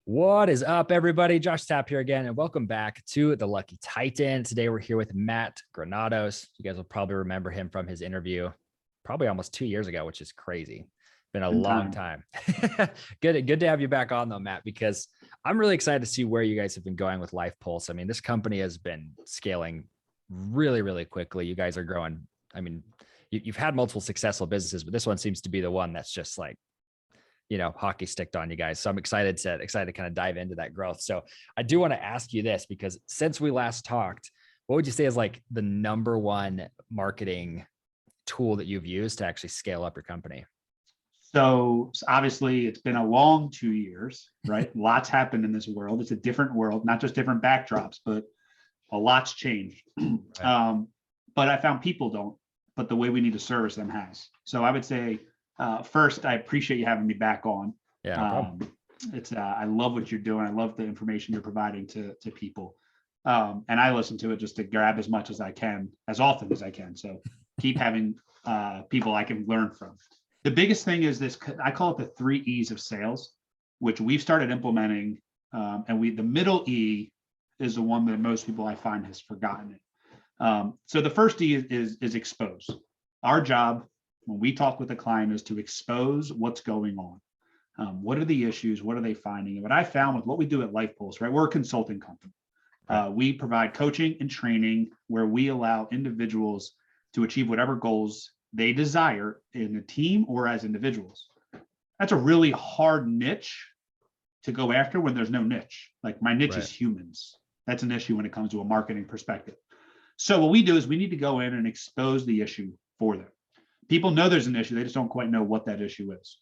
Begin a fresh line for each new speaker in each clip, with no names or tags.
What is up, everybody? Josh Tapp here again, and welcome back to the Lucky Titan. Today, we're here with Matt Granados. You guys will probably remember him from his interview probably almost 2 years ago, which is crazy. Been a long time. Good to have you back on, though, Matt, because I'm really excited to see where you guys have been going with Life Pulse. I mean, this company has been scaling really, really quickly. You guys are growing. I mean, you've had multiple successful businesses, but this one seems to be the one that's just like, hockey sticked on you guys. So I'm excited to kind of dive into that growth. So I do want to ask you this, because since we last talked, what would you say is like the number one marketing tool that you've used to actually scale up your company?
So obviously it's been a long 2 years, right? Lots happened in this world. It's a different world, not just different backdrops, but a lot's changed.
Right.
But I found people don't, but the way we need to service them has. So I would say, first, I appreciate you having me back on.
Yeah, no problem.
I love what you're doing. I love the information you're providing to people. And I listen to it just to grab as much as I can, as often as I can. So keep having people I can learn from. The biggest thing is this, I call it the 3 E's of sales, which we've started implementing. And the middle E is the one that most people I find has forgotten it. So the first E is expose. Our job when we talk with the client is to expose what's going on. What are the issues? What are they finding? And what I found with what we do at Life Pulse, right? We're a consulting company. We provide coaching and training where we allow individuals to achieve whatever goals they desire in a team or as individuals. That's a really hard niche to go after when there's no niche. Like my niche is humans. That's an issue when it comes to a marketing perspective. So what we do is we need to go in and expose the issue for them. People know there's an issue. They just don't quite know what that issue is.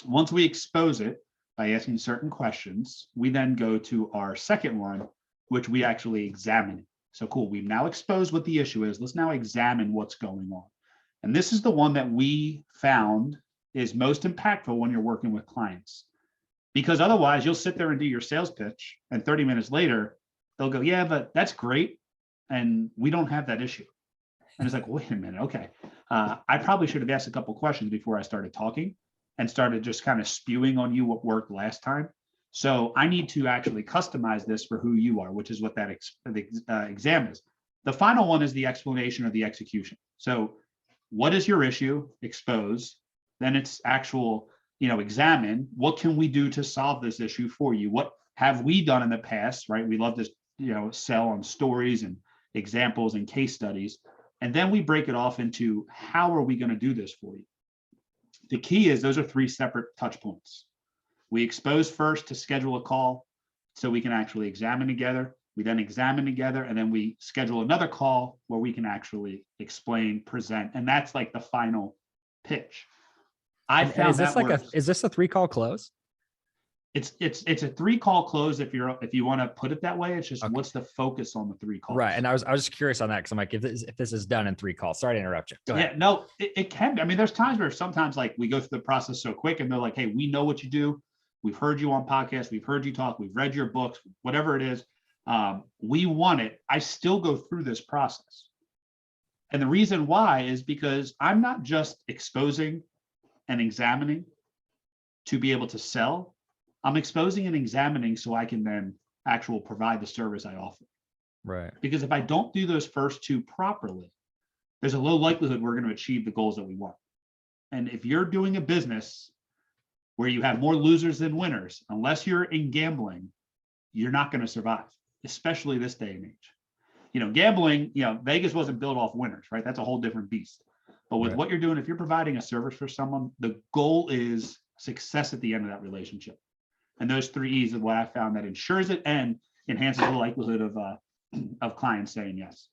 Once we expose it by asking certain questions, we then go to our second one, which we actually examine. So cool, we've now exposed what the issue is. Let's now examine what's going on. And this is the one that we found is most impactful when you're working with clients. Because otherwise you'll sit there and do your sales pitch and 30 minutes later, they'll go, yeah, but that's great. And we don't have that issue. And it's like, wait a minute, okay. I probably should have asked a couple of questions before I started talking and started just kind of spewing on you what worked last time. So I need to actually customize this for who you are, which is what that exam is. The final one is the explanation or the execution. So what is your issue? Expose. Then it's actual, examine. What can we do to solve this issue for you? What have we done in the past, right? We love to, sell on stories and examples and case studies. And then we break it off into how are we going to do this for you? The key is those are 3 separate touch points. We expose first to schedule a call so we can actually examine together. We then examine together, and then we schedule another call where we can actually explain, present, and that's like the final pitch. I found
is this
that
like is this a 3-call close?
It's a 3-call close if you want to put it that way. It's just okay. What's the focus on the 3 calls?
Right. And I was just curious on that because I'm like, if this is done in 3 calls, sorry to interrupt you. Go ahead.
Yeah, no, it can be. I mean, there's times where sometimes like we go through the process so quick and they're like, hey, we know what you do. We've heard you on podcasts. We've heard you talk. We've read your books, whatever it is. We want it. I still go through this process. And the reason why is because I'm not just exposing and examining to be able to sell. I'm exposing and examining so I can then provide the service I offer.
Right.
Because if I don't do those first 2 properly, there's a low likelihood we're going to achieve the goals that we want. And if you're doing a business where you have more losers than winners, unless you're in gambling, you're not going to survive, especially this day and age. Gambling, Vegas wasn't built off winners, right? That's a whole different beast. But with what you're doing, if you're providing a service for someone, the goal is success at the end of that relationship. And those 3 E's are what I found that ensures it and enhances the likelihood of clients saying yes.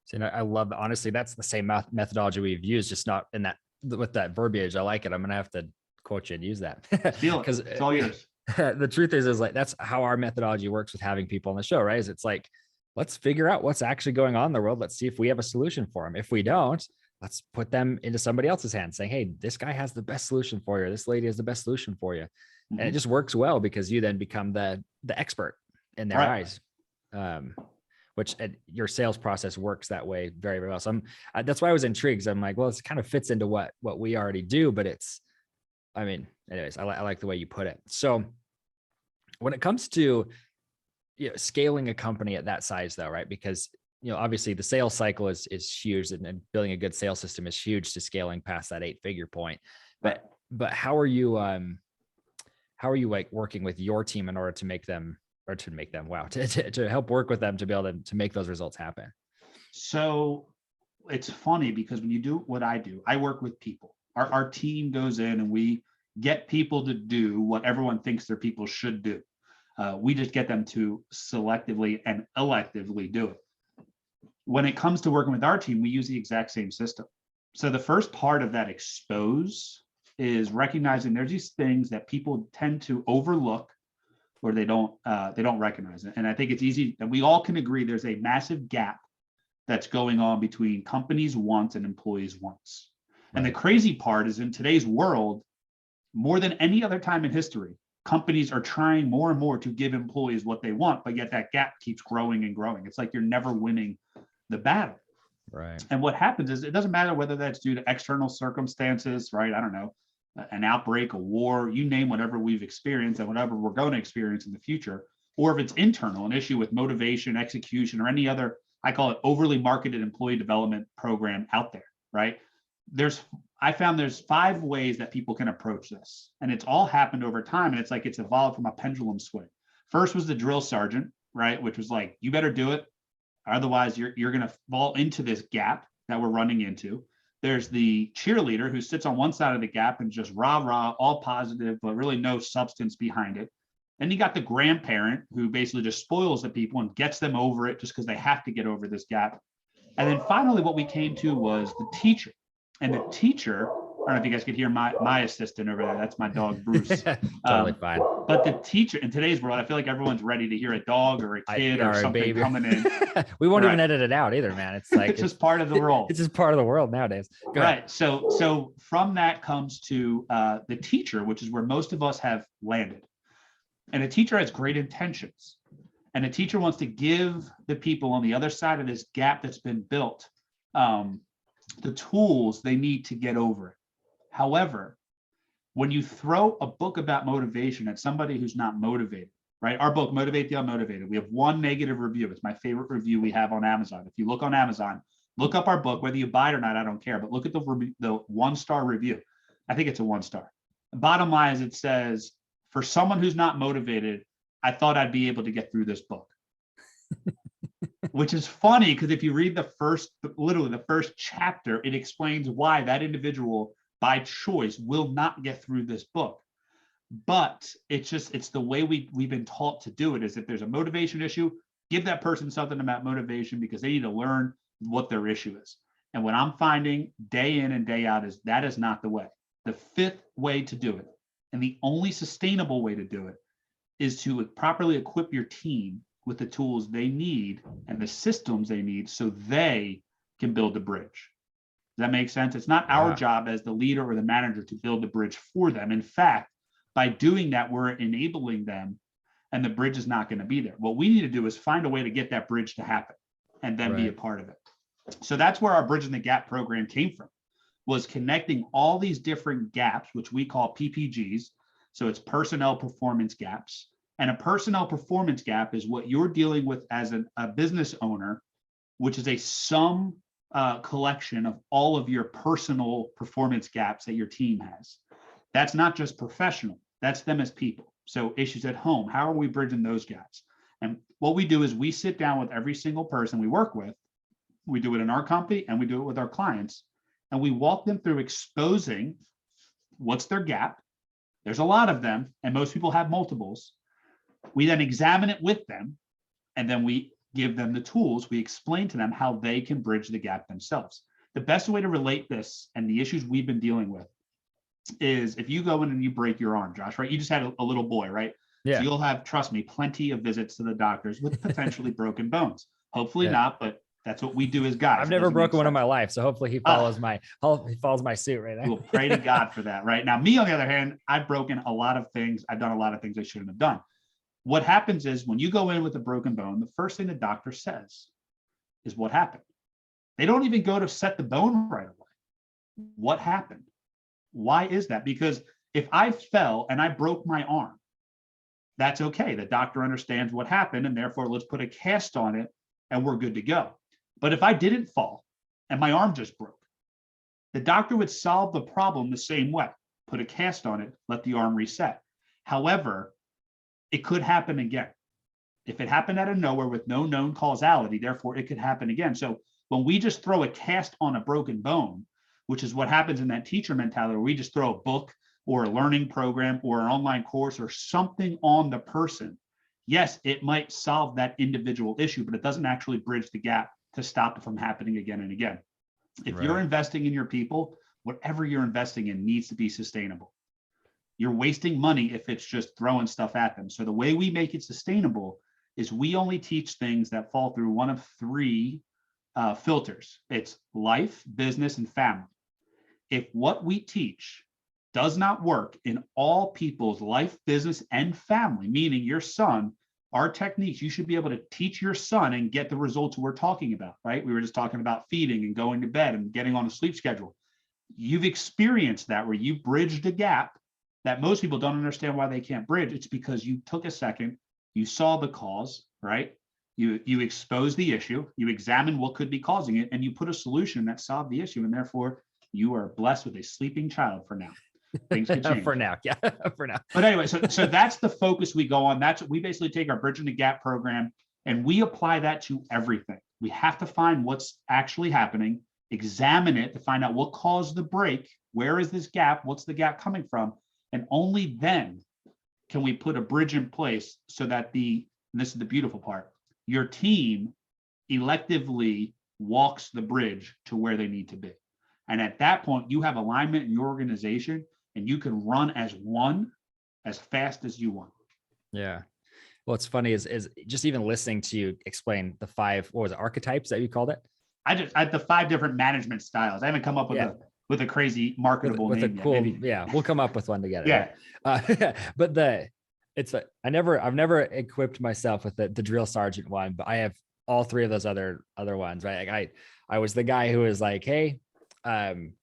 So, I love, honestly, that's the same methodology we've used, just not in that with that verbiage. I like it. I'm going to have to quote you and use that.
Because it's all yours.
The truth is like, that's how our methodology works with having people on the show, right? Is it's like, let's figure out what's actually going on in the world. Let's see if we have a solution for them. If we don't, let's put them into somebody else's hands saying, hey, this guy has the best solution for you. Or this lady has the best solution for you. And it just works well because you then become the expert in their eyes, which your sales process works that way very, very well. So that's why I was intrigued. I'm like, well, it kind of fits into what we already do, but anyways, I like the way you put it. So When it comes to scaling a company at that size though, right? Because obviously the sales cycle is huge, and building a good sales system is huge to scaling past that 8-figure point. But how are you like working with your team in order to make them to help work with them to be able to make those results happen?
So it's funny because when you do what I do, I work with people. Our team goes in and we get people to do what everyone thinks their people should do. We just get them to selectively and electively do it. When it comes to working with our team, we use the exact same system. So the first part of that expose is recognizing there's these things that people tend to overlook, or they don't recognize it. And I think it's easy, and we all can agree there's a massive gap that's going on between companies' wants and employees' wants. Right. And the crazy part is, in today's world, more than any other time in history, companies are trying more and more to give employees what they want, but yet that gap keeps growing and growing. It's like you're never winning the battle.
Right.
And what happens is, it doesn't matter whether that's due to external circumstances, right? I don't know, an outbreak, a war, you name whatever we've experienced and whatever we're going to experience in the future, or if it's internal, an issue with motivation, execution, or any other, I call it overly marketed employee development program out there, right? I found there's 5 ways that people can approach this, and it's all happened over time. And it's like, it's evolved from a pendulum swing. First was the drill sergeant, right? Which was like, you better do it. Otherwise you're going to fall into this gap that we're running into. There's the cheerleader who sits on one side of the gap and just rah, all positive, but really no substance behind it. Then you got the grandparent who basically just spoils the people and gets them over it just because they have to get over this gap. And then finally, what we came to was the teacher. And the teacher, I don't know if you guys could hear my assistant over there. That's my dog, Bruce.
Totally fine.
But the teacher, in today's world, I feel like everyone's ready to hear a dog or a kid or something baby coming in.
We won't even edit it out either, man. It's like
it's just part of the role.
It's just part of the world nowadays. Go ahead.
So from that comes to the teacher, which is where most of us have landed. And a teacher has great intentions. And a teacher wants to give the people on the other side of this gap that's been built the tools they need to get over it. However, when you throw a book about motivation at somebody who's not motivated, right? Our book, Motivate the Unmotivated, we have 1 negative review. It's my favorite review we have on Amazon. If you look on Amazon, look up our book, whether you buy it or not, I don't care, but look at the 1-star review. I think it's a 1-star. The bottom line is, it says, for someone who's not motivated, I thought I'd be able to get through this book. Which is funny, because if you read literally the first chapter, it explains why that individual by choice will not get through this book. But it's the way we've been taught to do it, is if there's a motivation issue, give that person something about motivation, because they need to learn what their issue is. And what I'm finding day in and day out is that is not the way. The 5th way to do it, and the only sustainable way to do it, is to properly equip your team with the tools they need and the systems they need so they can build the bridge. Does that make sense? It's not our job as the leader or the manager to build the bridge for them. In fact, by doing that, we're enabling them, and the bridge is not going to be there. What we need to do is find a way to get that bridge to happen and then be a part of it. So that's where our Bridging the Gap program came from, was connecting all these different gaps, which we call PPGs. So it's personnel performance gaps. And a personnel performance gap is what you're dealing with as a business owner, which is a sum collection of all of your personal performance gaps that your team has. That's not just professional, that's them as people. So issues at home, how are we bridging those gaps? And what we do is we sit down with every single person we work with. We do it in our company and we do it with our clients. And we walk them through exposing what's their gap. There's a lot of them, and most people have multiples. We then examine it with them, and then we give them the tools. We explain to them how they can bridge the gap themselves. The best way to relate this and the issues we've been dealing with is, if you go in and you break your arm, Josh, right? You just had a little boy, right?
Yeah.
So you'll have, trust me, plenty of visits to the doctors with potentially broken bones. Hopefully not, but that's what we do as guys.
I've never broken one in my life, so hopefully he follows my suit right there.
We'll pray to God for that, right? Now, me, on the other hand, I've broken a lot of things. I've done a lot of things I shouldn't have done. What happens is, when you go in with a broken bone, the first thing the doctor says is, what happened? They don't even go to set the bone right away. What happened? Why is that? Because if I fell and I broke my arm, That's okay. The doctor understands what happened, and therefore let's put a cast on it and we're good to go. But if I didn't fall and my arm just broke, the doctor would solve the problem the same way, put a cast on it, let the arm reset. However, it could happen again. If it happened out of nowhere with no known causality, therefore it could happen again. So when we just throw a cast on a broken bone, which is what happens in that teacher mentality, where we just throw a book or a learning program or an online course or something on the person, yes, it might solve that individual issue, but it doesn't actually bridge the gap to stop it from happening again and again. If you're investing in your people, whatever you're investing in needs to be sustainable. You're wasting money if it's just throwing stuff at them. So the way we make it sustainable is we only teach things that fall through one of three filters. It's life, business, and family. If what we teach does not work in all people's life, business, and family, meaning your son, our techniques, you should be able to teach your son and get the results we're talking about, right? We were just talking about feeding and going to bed and getting on a sleep schedule. You've experienced that where you bridged a gap that most people don't understand why they can't bridge. It's because you took a second, you saw the cause, right? You exposed the issue, you examined what could be causing it, and you put a solution that solved the issue. And therefore, you are blessed with a sleeping child for now. Things could change.
For now, yeah, for now.
But anyway, so that's the focus we go on. That's what we basically take our Bridging the Gap program and we apply that to everything. We have to find what's actually happening, examine it to find out what caused the break. Where is this gap? What's the gap coming from? And only then can we put a bridge in place so that and this is the beautiful part, your team electively walks the bridge to where they need to be. And at that point, you have alignment in your organization and you can run as one as fast as you want.
Yeah. What's funny is just even listening to you explain the five, what was it, archetypes that you called it?
I had the 5 different management styles. I haven't come up with a crazy marketable
with
name
a cool,
yet.
yeah, we'll come up with one together.
Yeah.
But I've never equipped myself with the drill sergeant one, but I have all 3 of those other ones, right? Like I was the guy who was like, hey, I'm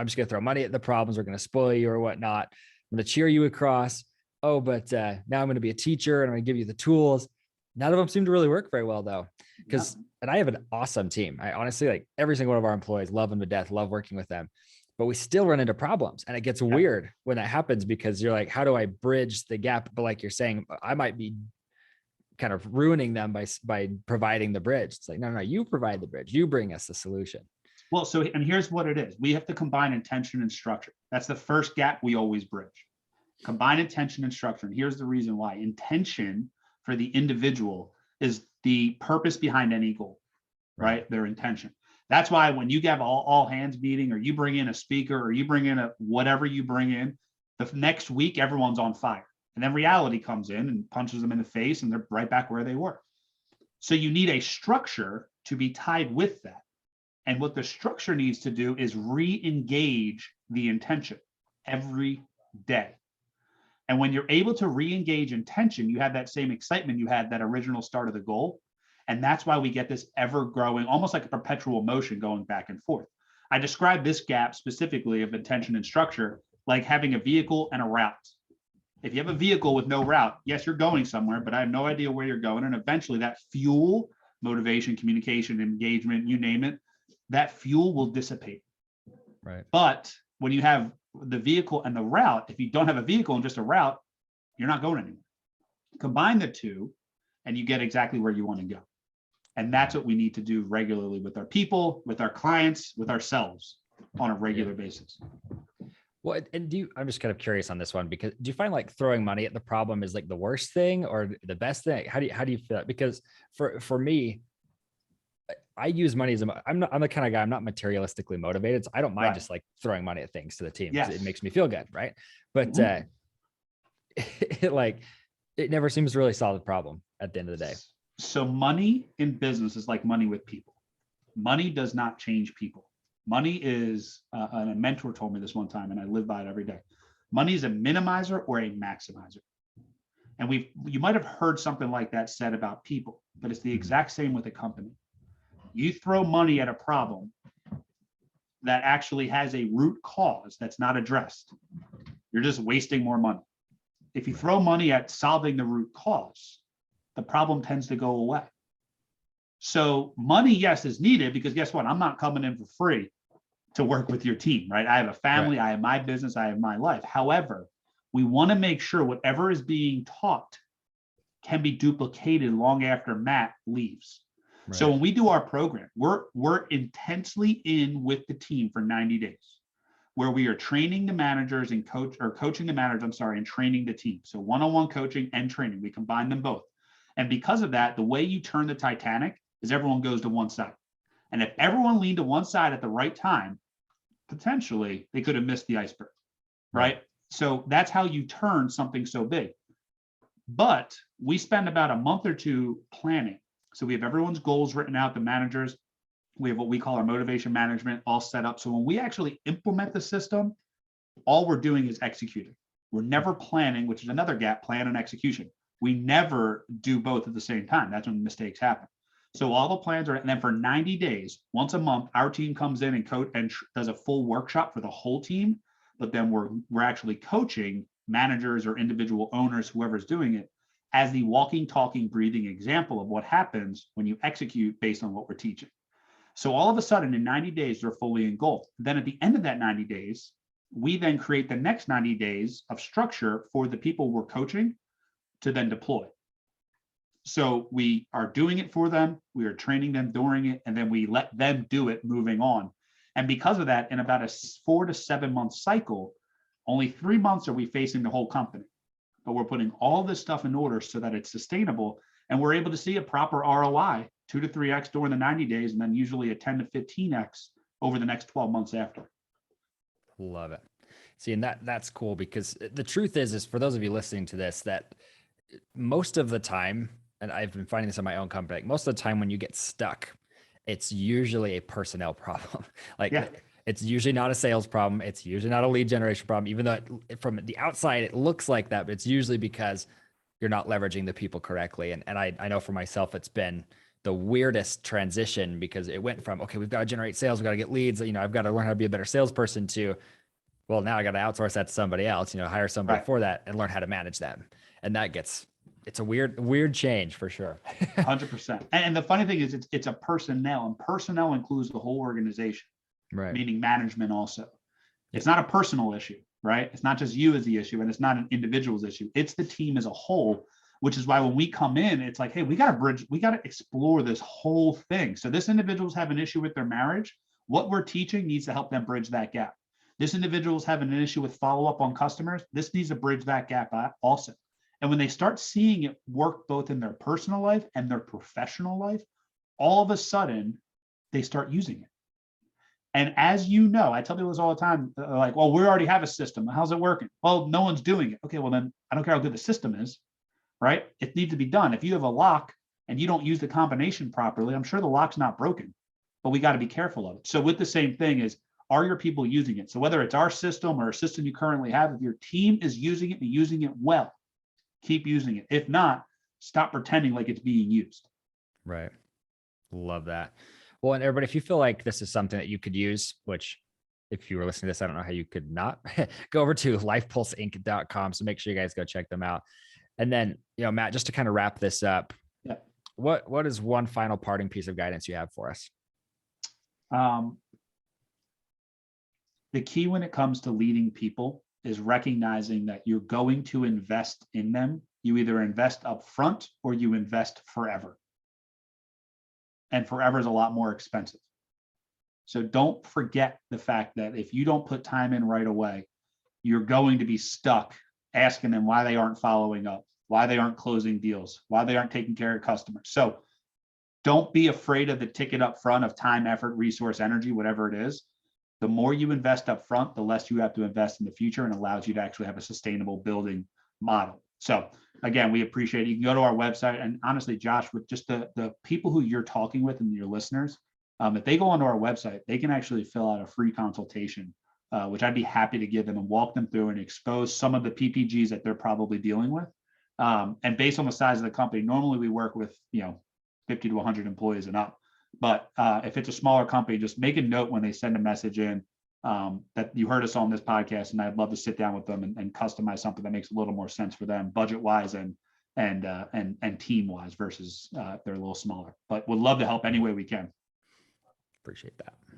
just gonna throw money at the problems. We're gonna spoil you or whatnot. I'm gonna cheer you across. Oh, but now I'm gonna be a teacher and I'm gonna give you the tools. None of them seem to really work very well though, and I have an awesome team. I honestly, like, every single one of our employees, love them to death, love working with them, but we still run into problems, and it gets weird when that happens because you're like, how do I bridge the gap? But like you're saying, I might be kind of ruining them by providing the bridge. It's like, no, you provide the bridge. You bring us the solution.
Well, and here's what it is. We have to combine intention and structure. That's the first gap we always bridge. Combine intention and structure. And here's the reason why. Intention for the individual is the purpose behind any goal, right? Their intention. That's why when you have all hands meeting, or you bring in a speaker, or you bring in whatever you bring in, the next week, everyone's on fire. And then reality comes in and punches them in the face and they're right back where they were. So you need a structure to be tied with that. And what the structure needs to do is re-engage the intention every day. And when you're able to re-engage intention, you have that same excitement you had that original start of the goal. And that's why we get this ever growing, almost like a perpetual motion going back and forth. I describe this gap specifically of intention and structure like having a vehicle and a route. If you have a vehicle with no route, yes, you're going somewhere, but I have no idea where you're going. And eventually that fuel, motivation, communication, engagement, you name it, that fuel will dissipate.
Right.
But when you have the vehicle and the route, if you don't have a vehicle and just a route, you're not going anywhere. Combine the two and you get exactly where you want to go. And that's what we need to do regularly with our people, with our clients, with ourselves on a regular basis.
Well, and I'm just kind of curious on this one, because do you find like throwing money at the problem is like the worst thing or the best thing? How do you feel? Because for me, I use money as I'm the kind of guy, I'm not materialistically motivated. So I don't mind just like throwing money at things to the team. Yes. It makes me feel good. Right. But it never seems to really solve the problem at the end of the day.
So money in business is like money with people. Money does not change people. Money is, and a mentor told me this one time, and I live by it every day. Money is a minimizer or a maximizer. And you might have heard something like that said about people, but it's the exact same with a company. You throw money at a problem that actually has a root cause that's not addressed. You're just wasting more money. If you throw money at solving the root cause, the problem tends to go away. So money, yes, is needed, because guess what? I'm not coming in for free to work with your team, right? I have a family, I have my business, I have my life. However, we want to make sure whatever is being taught can be duplicated long after Matt leaves. Right. So when we do our program, we're intensely in with the team for 90 days, where we are training the managers and coaching the managers, and training the team. So one-on-one coaching and training, we combine them both. And because of that, the way you turn the Titanic is everyone goes to one side. And if everyone leaned to one side at the right time, potentially they could have missed the iceberg, right? So that's how you turn something so big. But we spend about a month or two planning. So we have everyone's goals written out, the managers. We have what we call our motivation management all set up. So when we actually implement the system, all we're doing is executing. We're never planning, which is another gap, plan and execution. We never do both at the same time. That's when mistakes happen. So all the plans are, and then for 90 days, once a month, our team comes in and does a full workshop for the whole team. But then we're actually coaching managers or individual owners, whoever's doing it, as the walking, talking, breathing example of what happens when you execute based on what we're teaching. So all of a sudden in 90 days, they're fully engulfed. Then at the end of that 90 days, we then create the next 90 days of structure for the people we're coaching to then deploy. So we are doing it for them, we are training them during it, and then we let them do it moving on. And because of that, in about a 4 to 7 month cycle, only 3 months are we facing the whole company. But we're putting all this stuff in order so that it's sustainable, and we're able to see a proper ROI, 2 to 3x during the 90 days, and then usually a 10 to 15x over the next 12 months after.
Love it. See, and that's cool, because the truth is for those of you listening to this, that most of the time, and I've been finding this in my own company, most of the time when you get stuck, it's usually a personnel problem. It's usually not a sales problem. It's usually not a lead generation problem, even though from the outside, it looks like that, but it's usually because you're not leveraging the people correctly. And I know for myself, it's been the weirdest transition, because it went from, okay, we've got to generate sales, we've got to get leads, I've got to learn how to be a better salesperson, to, well, now I got to outsource that to somebody else, hire somebody for that and learn how to manage them. And it's a weird change for sure.
100%. And the funny thing is it's a personnel, and personnel includes the whole organization, right? Meaning management also. It's not a personal issue, right? It's not just you as the issue, and it's not an individual's issue. It's the team as a whole, which is why when we come in, it's like, hey, we got to explore this whole thing. So this individual's having an issue with their marriage. What we're teaching needs to help them bridge that gap. This individual's having an issue with follow-up on customers. This needs to bridge that gap also. And when they start seeing it work both in their personal life and their professional life, all of a sudden they start using it. And as you know, I tell people this all the time, like, well, we already have a system. How's it working? Well, no one's doing it. Okay, well then I don't care how good the system is, right? It needs to be done. If you have a lock and you don't use the combination properly, I'm sure the lock's not broken, but we got to be careful of it. So with the same thing is, are your people using it? So whether it's our system or a system you currently have, if your team is using it and using it well, keep using it. If not, stop pretending like it's being used.
Right. Love that. Well, and everybody, if you feel like this is something that you could use, which if you were listening to this, I don't know how you could not, go over to lifepulseinc.com. So make sure you guys go check them out. And then, Matt, just to kind of wrap this up, what is one final parting piece of guidance you have for us?
The key when it comes to leading people is recognizing that you're going to invest in them. You either invest up front or you invest forever. And forever is a lot more expensive. So don't forget the fact that if you don't put time in right away, you're going to be stuck asking them why they aren't following up, why they aren't closing deals, why they aren't taking care of customers. So don't be afraid of the ticket up front of time, effort, resource, energy, whatever it is. The more you invest up front, the less you have to invest in the future, and allows you to actually have a sustainable building model. So again, we appreciate it. You can go to our website, and honestly, Josh, with just the people who you're talking with and your listeners, if they go onto our website, they can actually fill out a free consultation, which I'd be happy to give them and walk them through and expose some of the PPGs that they're probably dealing with. And based on the size of the company, normally we work with 50 to 100 employees and up. But if it's a smaller company, just make a note when they send a message in. that you heard us on this podcast, and I'd love to sit down with them and customize something that makes a little more sense for them, budget wise and team wise versus they're a little smaller. But would love to help any way we can.
Appreciate that.